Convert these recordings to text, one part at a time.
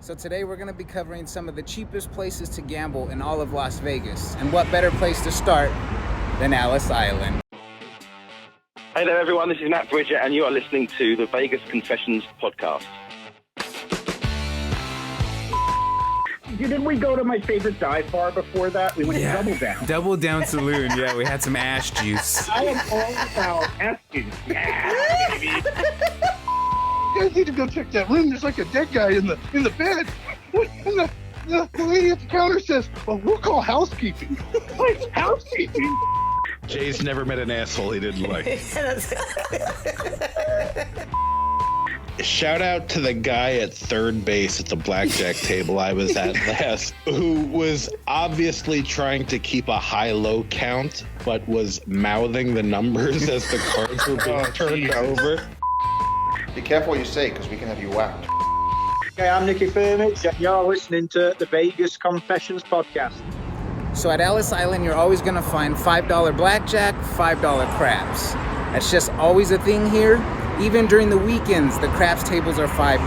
So today we're going to be covering some of the cheapest places to gamble in all of Las Vegas. And what better place to start than Ellis Island? Hey there everyone, this is Nat Bridger and you are listening to the Vegas Confessions podcast. Didn't we go to my favorite dive bar before that? We went to Double Down. Double Down Saloon, yeah, we had some ash juice. I am all about ash juice. Yeah, baby. You guys need to go check that room. There's like a dead guy in the bed. And the lady at the counter says, well, we'll call housekeeping. Like, housekeeping? Jay's never met an asshole he didn't like. Shout out to the guy at third base at the blackjack table I was at last, who was obviously trying to keep a high-low count, but was mouthing the numbers as the cards were being turned over. Be careful what you say, because we can have you whacked. Okay, I'm Nicky Furmich, and you're listening to the Vegas Confessions podcast. So at Ellis Island, you're always going to find $5 blackjack, $5 craps. That's just always a thing here. Even during the weekends, the craps tables are $5.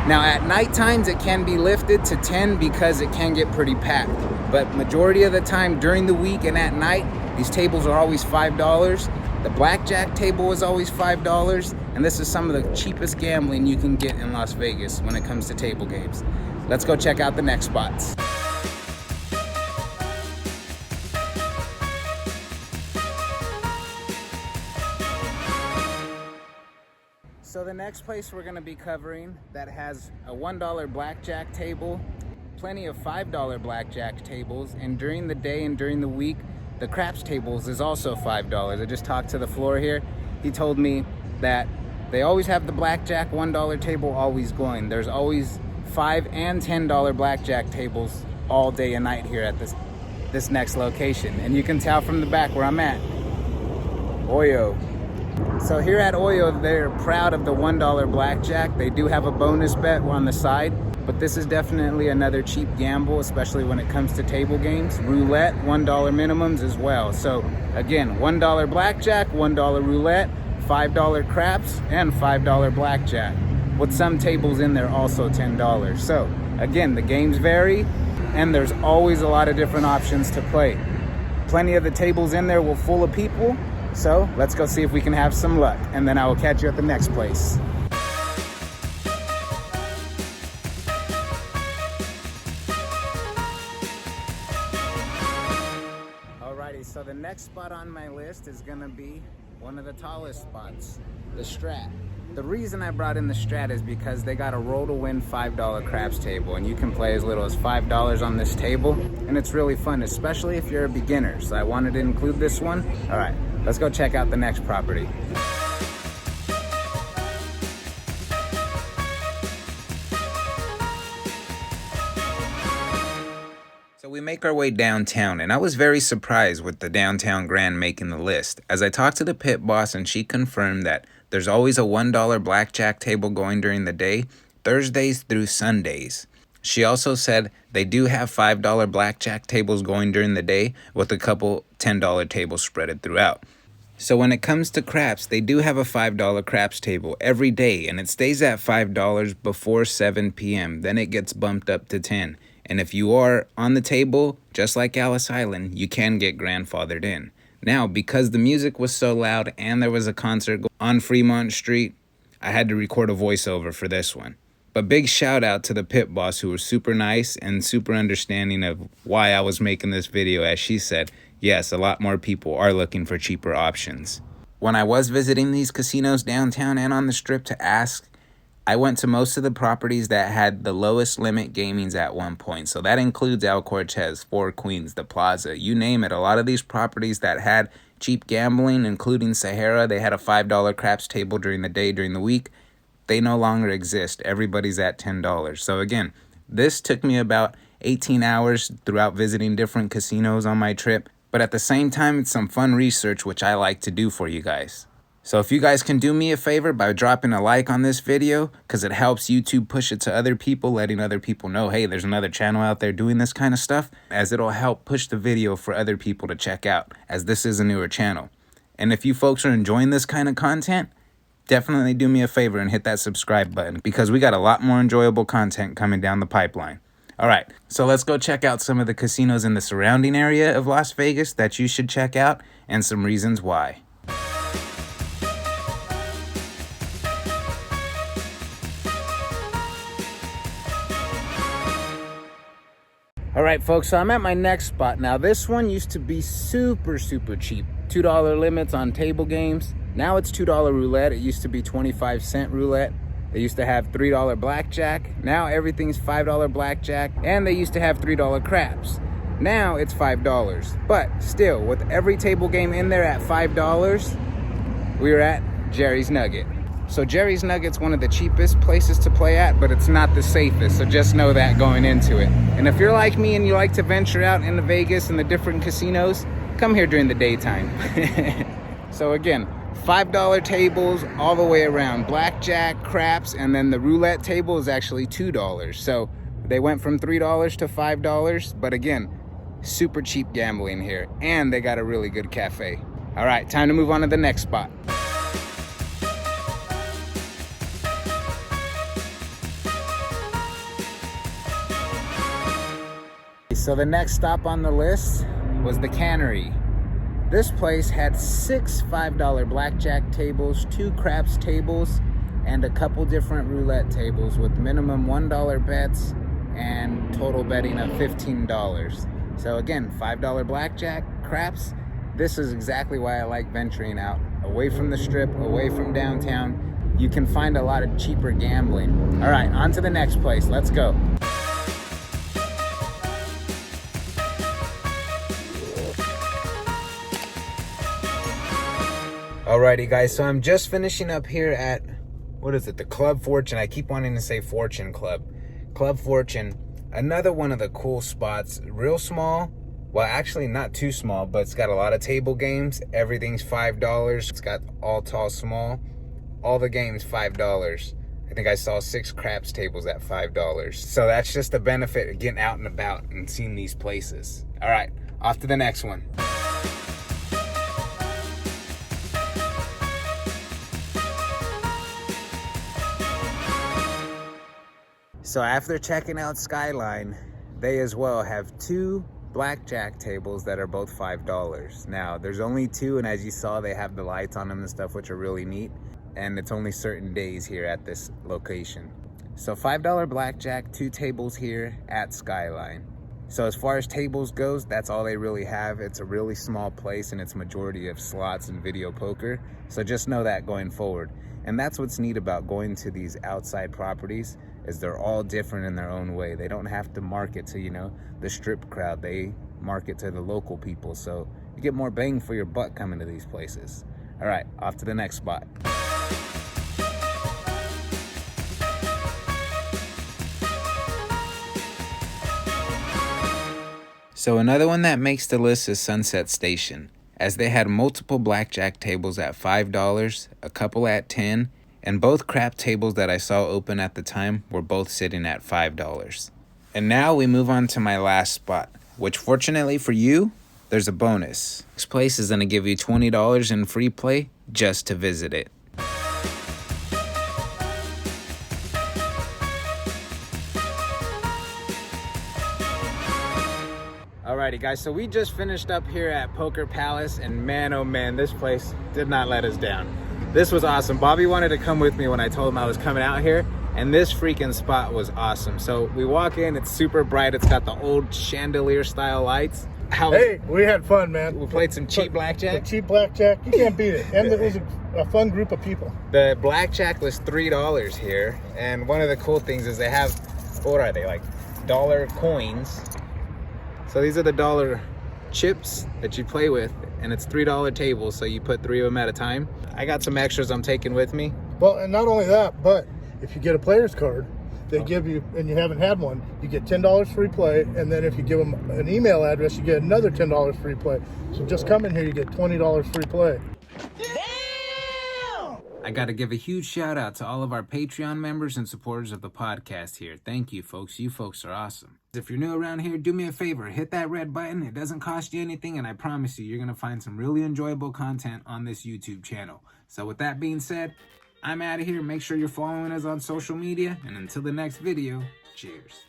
Now at night times, it can be lifted to $10 because it can get pretty packed. But majority of the time during the week and at night, these tables are always $5. The blackjack table is always $5. And this is some of the cheapest gambling you can get in Las Vegas when it comes to table games. Let's go check out the next spots. So the next place we're going to be covering that has a $1 blackjack table, plenty of $5 blackjack tables, and during the day and during the week, the craps tables is also $5. I just talked to the floor here. He told me that they always have the blackjack $1 table always going. There's always $5 and $10 blackjack tables all day and night here at this next location. And you can tell from the back where I'm at. Oyo. So here at Oyo, they're proud of the $1 blackjack. They do have a bonus bet on the side, but this is definitely another cheap gamble, especially when it comes to table games. Roulette, $1 minimums as well. So again, $1 blackjack, $1 roulette, $5 craps, and $5 blackjack, with some tables in there also $10. So again, the games vary, and there's always a lot of different options to play. Plenty of the tables in there were full of people. So let's go see if we can have some luck, and then I will catch you at the next place. Alrighty, so the next spot on my list is gonna be one of the tallest spots, the Strat. The reason I brought in the Strat is because they got a roll to win $5 craps table, and you can play as little as $5 on this table, and it's really fun, especially if you're a beginner. So I wanted to include this one. All right, let's go check out the next property. So we make our way downtown, and I was very surprised with the Downtown Grand making the list, as I talked to the pit boss and she confirmed that there's always a $1 blackjack table going during the day, Thursdays through Sundays. She also said they do have $5 blackjack tables going during the day, with a couple $10 tables spread throughout. So when it comes to craps, they do have a $5 craps table every day, and it stays at $5 before 7 p.m. Then it gets bumped up to $10. And if you are on the table, just like Ellis Island, you can get grandfathered in. Now, because the music was so loud and there was a concert on Fremont Street, I had to record a voiceover for this one. But big shout out to the pit boss, who was super nice and super understanding of why I was making this video. As she said, yes, a lot more people are looking for cheaper options. When I was visiting these casinos downtown and on the strip to ask, I went to most of the properties that had the lowest limit gamings at one point. So that includes El Cortez, Four Queens, the Plaza, you name it. A lot of these properties that had cheap gambling, including Sahara, they had a $5 craps table during the day, during the week. They no longer exist. Everybody's at $10. So again, this took me about 18 hours throughout visiting different casinos on my trip. But at the same time, it's some fun research, which I like to do for you guys. So if you guys can do me a favor by dropping a like on this video, because it helps YouTube push it to other people, letting other people know, hey, there's another channel out there doing this kind of stuff, as it'll help push the video for other people to check out, as this is a newer channel. And if you folks are enjoying this kind of content, definitely do me a favor and hit that subscribe button because we got a lot more enjoyable content coming down the pipeline. All right, so let's go check out some of the casinos in the surrounding area of Las Vegas that you should check out and some reasons why. All right, folks, so I'm at my next spot. Now, this one used to be super cheap. $2 limits on table games. Now it's $2 roulette. It used to be 25-cent roulette. They used to have $3 blackjack. Now everything's $5 blackjack. And they used to have $3 craps. Now it's $5. But still, with every table game in there at $5, we were at Jerry's Nugget. So Jerry's Nugget's one of the cheapest places to play at, but it's not the safest, so just know that going into it. And if you're like me and you like to venture out into Vegas and the different casinos, come here during the daytime. So again, $5 tables all the way around. Blackjack, craps, and then the roulette table is actually $2. So they went from $3 to $5, but again, super cheap gambling here. And they got a really good cafe. All right, time to move on to the next spot. So the next stop on the list was the Cannery. This place had 6 $5 blackjack tables, 2 craps tables, and a couple different roulette tables with minimum $1 bets and total betting of $15. So again, $5 blackjack, craps. This is exactly why I like venturing out, away from the strip, away from downtown. You can find a lot of cheaper gambling. All right, on to the next place. Let's go. Alrighty guys, so I'm just finishing up here at, what is it, the Club Fortune. I keep wanting to say Fortune Club. Club Fortune, another one of the cool spots, real small. Well, actually not too small, but it's got a lot of table games. Everything's $5. It's got all tall, small. All the games $5. I think I saw 6 craps tables at $5. So that's just the benefit of getting out and about and seeing these places. All right, off to the next one. So after checking out Skyline, they as well have 2 blackjack tables that are both $5. Now, there's only 2, and as you saw, they have the lights on them and stuff, which are really neat. And it's only certain days here at this location. So $5 blackjack, 2 tables here at Skyline. So as far as tables goes, that's all they really have. It's a really small place, and it's majority of slots and video poker. So just know that going forward. And that's what's neat about going to these outside properties, is they're all different in their own way. They don't have to market to, you know, the strip crowd. They market to the local people. So you get more bang for your buck coming to these places. All right, off to the next spot. So another one that makes the list is Sunset Station, as they had multiple blackjack tables at $5, a couple at $10, and both crap tables that I saw open at the time were both sitting at $5. And now we move on to my last spot, which fortunately for you, there's a bonus. This place is gonna give you $20 in free play just to visit it. Alrighty guys, so we just finished up here at Poker Palace, and man oh man, this place did not let us down. This was awesome. Bobby wanted to come with me when I told him I was coming out here, and this freaking spot was awesome. So we walk in, it's super bright, it's got the old chandelier style lights. Hey, we had fun, man. We played some cheap blackjack. The cheap blackjack, you can't beat it. And it was a fun group of people. The blackjack was $3 here, and one of the cool things is they have, what are they, like dollar coins. So these are the dollar chips that you play with, and it's $3 tables, so you put 3 of them at a time. I got some extras I'm taking with me. Well, and not only that, but if you get a player's card, they give you, and you haven't had one, you get $10 free play, and then if you give them an email address, you get another $10 free play. So just come in here, you get $20 free play. I got to give a huge shout out to all of our Patreon members and supporters of the podcast here. Thank you, folks. You folks are awesome. If you're new around here, do me a favor. Hit that red button. It doesn't cost you anything, and I promise you, you're going to find some really enjoyable content on this YouTube channel. So with that being said, I'm out of here. Make sure you're following us on social media. And until the next video, cheers.